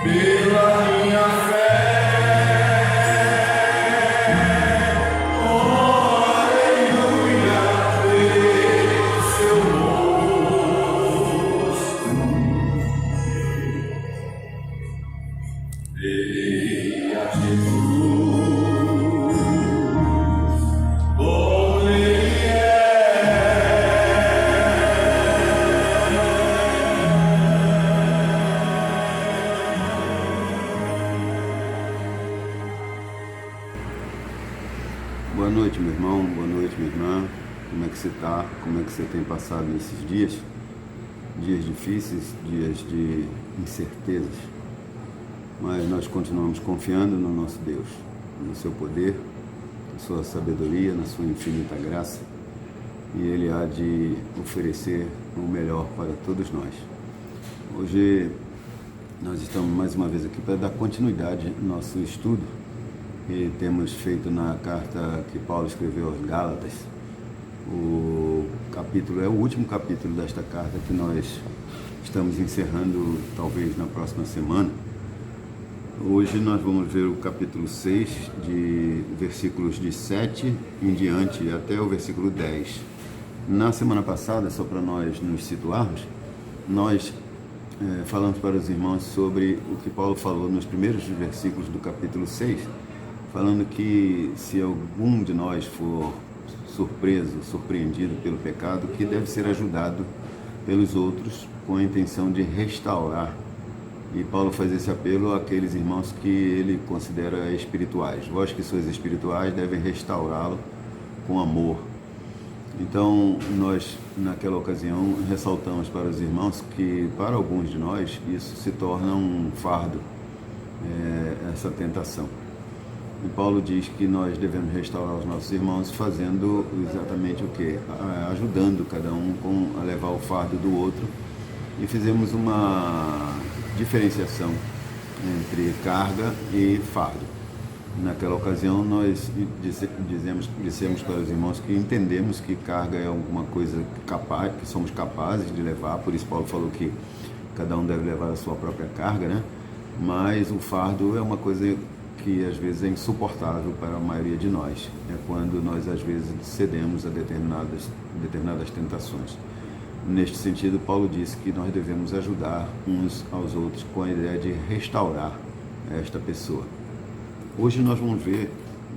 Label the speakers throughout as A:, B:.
A: pela minha fé.
B: Boa noite, meu irmão, boa noite, minha irmã. Como é que você está? Como é que você tem passado nesses dias? Dias difíceis, dias de incertezas. Mas nós continuamos confiando no nosso Deus, no seu poder, na sua sabedoria, na sua infinita graça. E Ele há de oferecer o melhor para todos nós. Hoje nós estamos mais uma vez aqui para dar continuidade ao nosso estudo que temos feito na carta que Paulo escreveu aos Gálatas. O capítulo é o último capítulo desta carta que nós estamos encerrando talvez na próxima semana. Hoje nós vamos ver o capítulo 6, de versículos de 7 em diante até o versículo 10. Na semana passada, só para nós nos situarmos, nós falamos para os irmãos sobre o que Paulo falou nos primeiros versículos do capítulo 6, falando que se algum de nós for surpreendido pelo pecado, que deve ser ajudado pelos outros com a intenção de restaurar. E Paulo faz esse apelo àqueles irmãos que ele considera espirituais. Vós que sois espirituais devem restaurá-lo com amor. Então, nós, naquela ocasião, ressaltamos para os irmãos que, para alguns de nós, isso se torna um fardo, essa tentação. E Paulo diz que nós devemos restaurar os nossos irmãos fazendo exatamente o quê? Ajudando cada um a levar o fardo do outro. E fizemos uma diferenciação entre carga e fardo. Naquela ocasião nós dissemos para os irmãos que entendemos que carga é alguma coisa capaz, que somos capazes de levar, por isso Paulo falou que cada um deve levar a sua própria carga, né? Mas o fardo é uma coisa que às vezes é insuportável para a maioria de nós. É quando nós às vezes cedemos a determinadas tentações. Neste sentido, Paulo disse que nós devemos ajudar uns aos outros com a ideia de restaurar esta pessoa. Hoje nós vamos ver,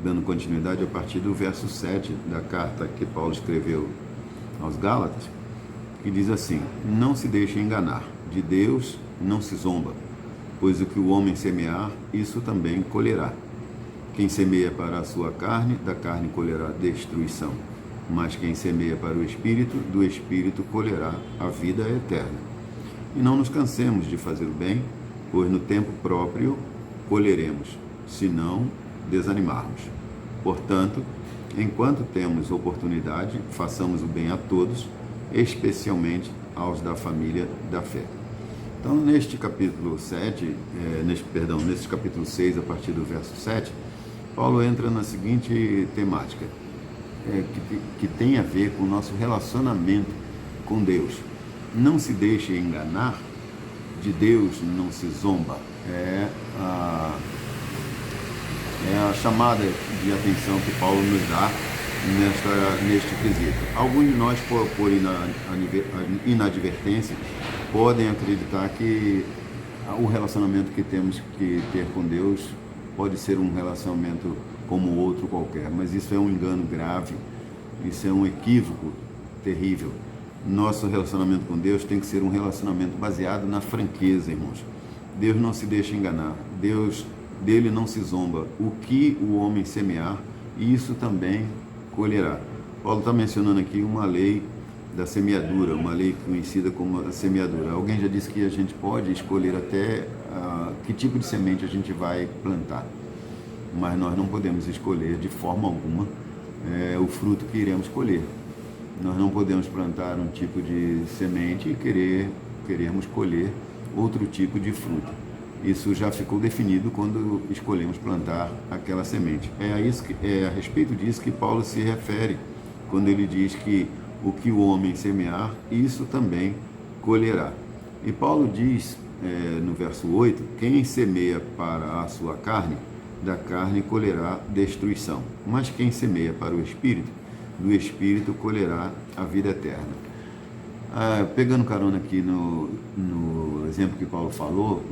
B: dando continuidade a partir do verso 7 da carta que Paulo escreveu aos Gálatas, que diz assim: não se deixe enganar, de Deus não se zomba, pois o que o homem semear, isso também colherá. Quem semeia para a sua carne, da carne colherá destruição. Mas quem semeia para o Espírito, do Espírito colherá a vida eterna. E não nos cansemos de fazer o bem, pois no tempo próprio colheremos, se não desanimarmos. Portanto, enquanto temos oportunidade, façamos o bem a todos, especialmente aos da família da fé. Então, neste capítulo 7, nesse capítulo 6, a partir do verso 7, Paulo entra na seguinte temática, que tem a ver com o nosso relacionamento com Deus. Não se deixe enganar, de Deus não se zomba. É a chamada de atenção que Paulo nos dá neste quesito. Alguns de nós, por inadvertência, podem acreditar que o relacionamento que temos que ter com Deus pode ser um relacionamento como outro qualquer, mas isso é um engano grave, isso é um equívoco terrível. Nosso relacionamento com Deus tem que ser um relacionamento baseado na franqueza, irmãos. Deus não se deixa enganar, dele não se zomba. O que o homem semear, isso também colherá. Paulo está mencionando aqui uma lei da semeadura, uma lei conhecida como a semeadura. Alguém já disse que a gente pode escolher até que tipo de semente a gente vai plantar, mas nós não podemos escolher de forma alguma o fruto que iremos colher. Nós não podemos plantar um tipo de semente e queremos colher outro tipo de fruto. Isso já ficou definido quando escolhemos plantar aquela semente. É a respeito disso que Paulo se refere quando ele diz que o que o homem semear, isso também colherá. E Paulo diz no verso 8, quem semeia para a sua carne, da carne colherá destruição, mas quem semeia para o Espírito, do Espírito colherá a vida eterna. Pegando carona aqui no exemplo que Paulo falou,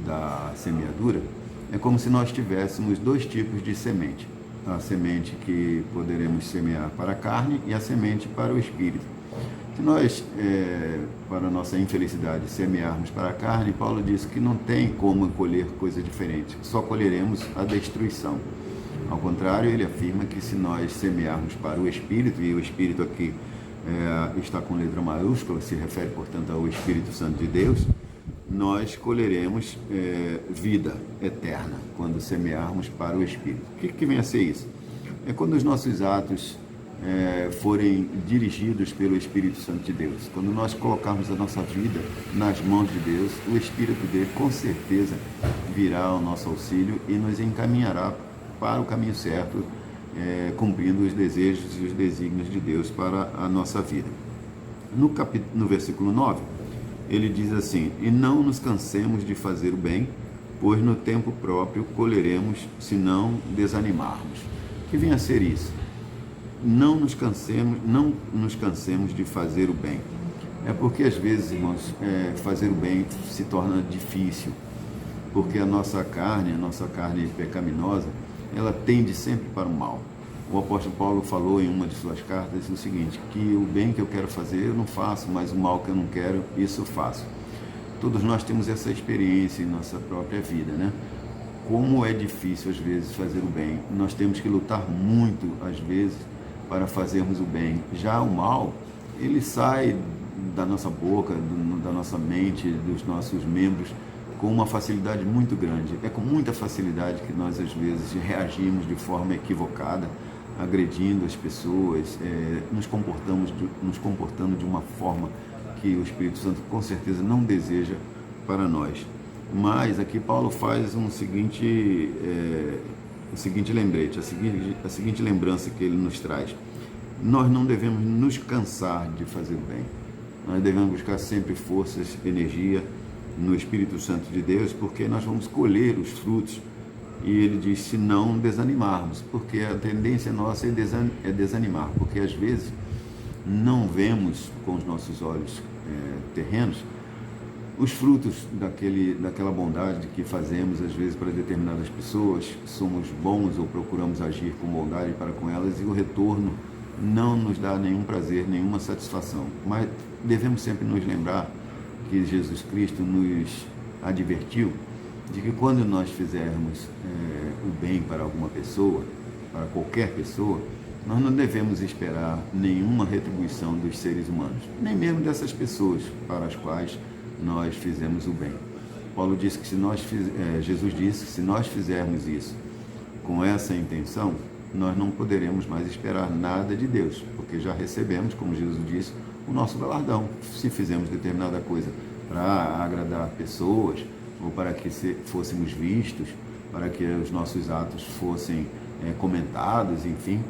B: da semeadura, é como se nós tivéssemos dois tipos de semente. A semente que poderemos semear para a carne e a semente para o Espírito. Se nós, para a nossa infelicidade, semearmos para a carne, Paulo diz que não tem como colher coisa diferente, só colheremos a destruição. Ao contrário, ele afirma que se nós semearmos para o Espírito, e o Espírito aqui está com letra maiúscula, se refere, portanto, ao Espírito Santo de Deus, nós colheremos vida eterna quando semearmos para o Espírito. O que vem a ser isso? É quando os nossos atos forem dirigidos pelo Espírito Santo de Deus. Quando nós colocarmos a nossa vida nas mãos de Deus, o Espírito dele com certeza virá ao nosso auxílio e nos encaminhará para o caminho certo, cumprindo os desejos e os desígnios de Deus para a nossa vida. No versículo 9, ele diz assim: e não nos cansemos de fazer o bem, pois no tempo próprio colheremos, se não desanimarmos. O que vem a ser isso? Não nos cansemos de fazer o bem. É porque às vezes, irmãos, fazer o bem se torna difícil, porque a nossa carne pecaminosa, ela tende sempre para o mal. O apóstolo Paulo falou em uma de suas cartas o seguinte, que o bem que eu quero fazer eu não faço, mas o mal que eu não quero, isso eu faço. Todos nós temos essa experiência em nossa própria vida, né? Como é difícil às vezes fazer o bem. Nós temos que lutar muito, às vezes, para fazermos o bem. Já o mal, ele sai da nossa boca, da nossa mente, dos nossos membros, com uma facilidade muito grande. É com muita facilidade que nós, às vezes, reagimos de forma equivocada, agredindo as pessoas, nos comportando de uma forma que o Espírito Santo, com certeza, não deseja para nós. Mas aqui Paulo faz o seguinte lembrete, a seguinte lembrança que ele nos traz. Nós não devemos nos cansar de fazer o bem. Nós devemos buscar sempre forças, energia no Espírito Santo de Deus, porque nós vamos colher os frutos. E ele diz, se não desanimarmos, porque a tendência nossa é desanimar, porque às vezes não vemos com os nossos olhos terrenos os frutos daquela bondade que fazemos às vezes para determinadas pessoas, somos bons ou procuramos agir com bondade para com elas e o retorno não nos dá nenhum prazer, nenhuma satisfação. Mas devemos sempre nos lembrar que Jesus Cristo nos advertiu de que quando nós fizermos o bem para alguma pessoa, para qualquer pessoa, nós não devemos esperar nenhuma retribuição dos seres humanos, nem mesmo dessas pessoas para as quais nós fizemos o bem. Paulo disse que Jesus disse que se nós fizermos isso com essa intenção, nós não poderemos mais esperar nada de Deus, porque já recebemos, como Jesus disse, o nosso galardão. Se fizermos determinada coisa para agradar pessoas, ou para que fôssemos vistos, para que os nossos atos fossem comentados, enfim,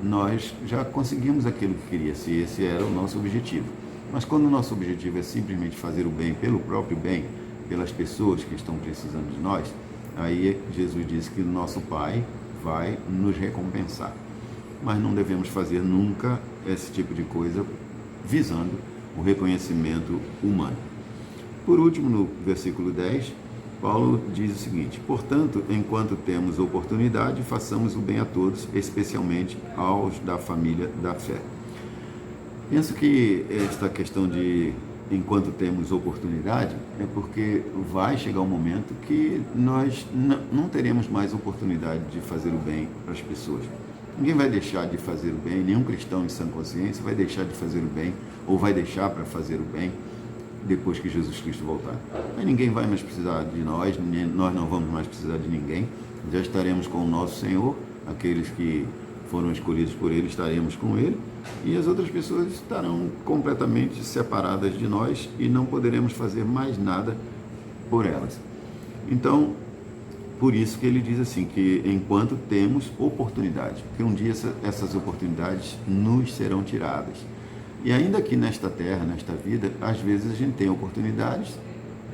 B: nós já conseguimos aquilo que queria, se esse era o nosso objetivo. Mas quando o nosso objetivo é simplesmente fazer o bem pelo próprio bem, pelas pessoas que estão precisando de nós, aí Jesus disse que o nosso Pai vai nos recompensar. Mas não devemos fazer nunca esse tipo de coisa visando o reconhecimento humano. Por último, no versículo 10, Paulo diz o seguinte: portanto, enquanto temos oportunidade, façamos o bem a todos, especialmente aos da família da fé. Penso que esta questão de enquanto temos oportunidade é porque vai chegar um momento que nós não teremos mais oportunidade de fazer o bem para as pessoas. Ninguém vai deixar de fazer o bem, nenhum cristão em sã consciência vai deixar de fazer o bem ou vai deixar para fazer o bem depois que Jesus Cristo voltar. Mas ninguém vai mais precisar de nós, nós não vamos mais precisar de ninguém, já estaremos com o nosso Senhor, aqueles que foram escolhidos por Ele, estaremos com Ele, e as outras pessoas estarão completamente separadas de nós e não poderemos fazer mais nada por elas. Então, por isso que ele diz assim, que enquanto temos oportunidade, que um dia essas oportunidades nos serão tiradas. E ainda aqui nesta terra, nesta vida, às vezes a gente tem oportunidades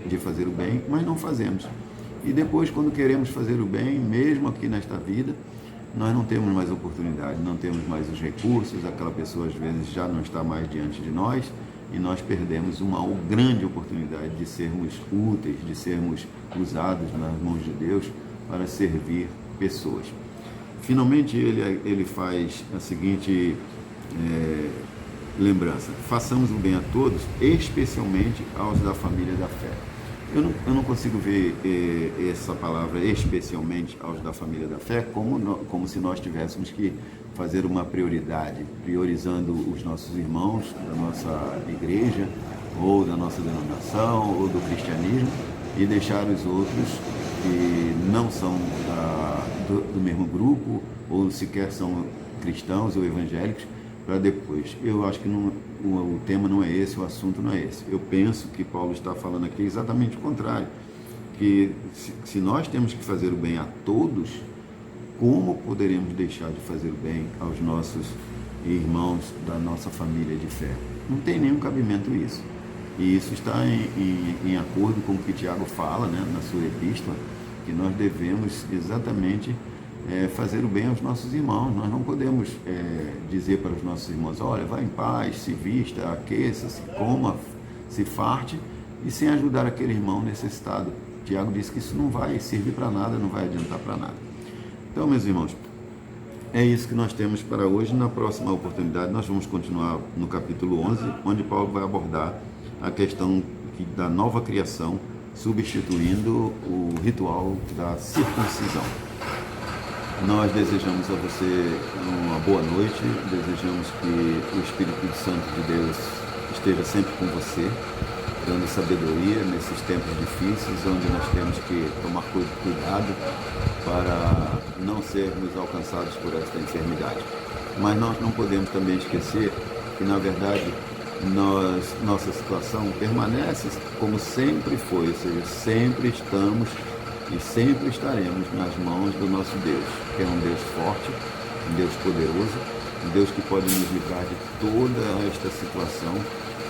B: de fazer o bem, mas não fazemos. E depois, quando queremos fazer o bem, mesmo aqui nesta vida, nós não temos mais oportunidade, não temos mais os recursos, aquela pessoa às vezes já não está mais diante de nós e nós perdemos uma grande oportunidade de sermos úteis, de sermos usados nas mãos de Deus para servir pessoas. Finalmente, ele faz a seguinte lembrança: façamos o bem a todos, especialmente aos da família da fé. Eu não consigo ver essa palavra especialmente aos da família da fé como se nós tivéssemos que fazer uma prioridade, priorizando os nossos irmãos da nossa igreja, ou da nossa denominação, ou do cristianismo, e deixar os outros que não são do mesmo grupo, ou sequer são cristãos ou evangélicos, para depois. Eu acho que o tema não é esse, o assunto não é esse. Eu penso que Paulo está falando aqui exatamente o contrário, que se nós temos que fazer o bem a todos, como poderemos deixar de fazer o bem aos nossos irmãos da nossa família de fé? Não tem nenhum cabimento isso. E isso está em acordo com o que Tiago fala, né, na sua epístola, que nós devemos exatamente fazer o bem aos nossos irmãos. Nós não podemos dizer para os nossos irmãos: olha, vá em paz, se vista, aqueça, se coma, se farte, e sem ajudar aquele irmão necessitado. Tiago diz que isso não vai servir para nada, não vai adiantar para nada. Então, meus irmãos, é isso que nós temos para hoje. Na próxima oportunidade nós vamos continuar no capítulo 11, onde Paulo vai abordar a questão da nova criação, substituindo o ritual da circuncisão. Nós desejamos a você uma boa noite, desejamos que o Espírito Santo de Deus esteja sempre com você, dando sabedoria nesses tempos difíceis, onde nós temos que tomar cuidado para não sermos alcançados por esta enfermidade. Mas nós não podemos também esquecer que, na verdade, nossa situação permanece como sempre foi, ou seja, sempre estamos e sempre estaremos nas mãos do nosso Deus, que é um Deus forte, um Deus poderoso, um Deus que pode nos livrar de toda esta situação,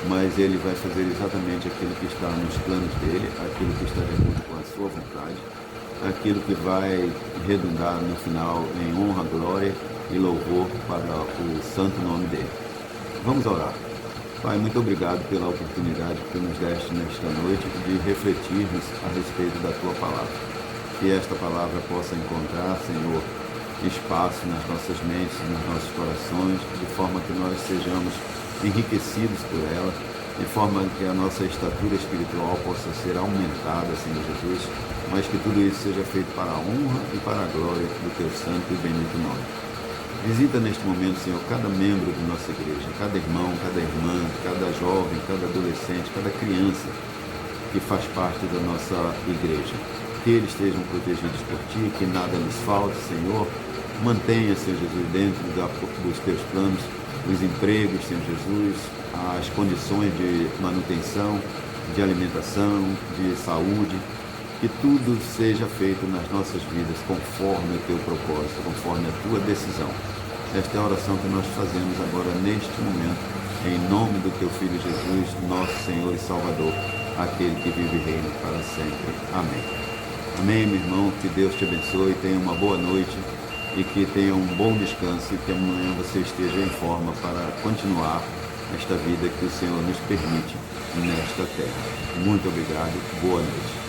B: mas Ele vai fazer exatamente aquilo que está nos planos dEle, aquilo que está de acordo com a sua vontade, aquilo que vai redundar no final em honra, glória e louvor para o santo nome dEle. Vamos orar. Pai, muito obrigado pela oportunidade que nos deste nesta noite de refletirmos a respeito da Tua palavra. Que esta palavra possa encontrar, Senhor, espaço nas nossas mentes, nos nossos corações, de forma que nós sejamos enriquecidos por ela, de forma que a nossa estatura espiritual possa ser aumentada, Senhor Jesus, mas que tudo isso seja feito para a honra e para a glória do Teu santo e bendito nome. Visita neste momento, Senhor, cada membro de nossa igreja, cada irmão, cada irmã, cada jovem, cada adolescente, cada criança que faz parte da nossa igreja. Que eles estejam protegidos por Ti, que nada lhes falte, Senhor. Mantenha, Senhor Jesus, dentro dos Teus planos, os empregos, Senhor Jesus, as condições de manutenção, de alimentação, de saúde, que tudo seja feito nas nossas vidas conforme o Teu propósito, conforme a Tua decisão. Esta é a oração que nós fazemos agora neste momento, em nome do Teu Filho Jesus, nosso Senhor e Salvador, aquele que vive e reina para sempre. Amém. Amém, meu irmão, que Deus te abençoe, tenha uma boa noite e que tenha um bom descanso e que amanhã você esteja em forma para continuar esta vida que o Senhor nos permite nesta terra. Muito obrigado, boa noite.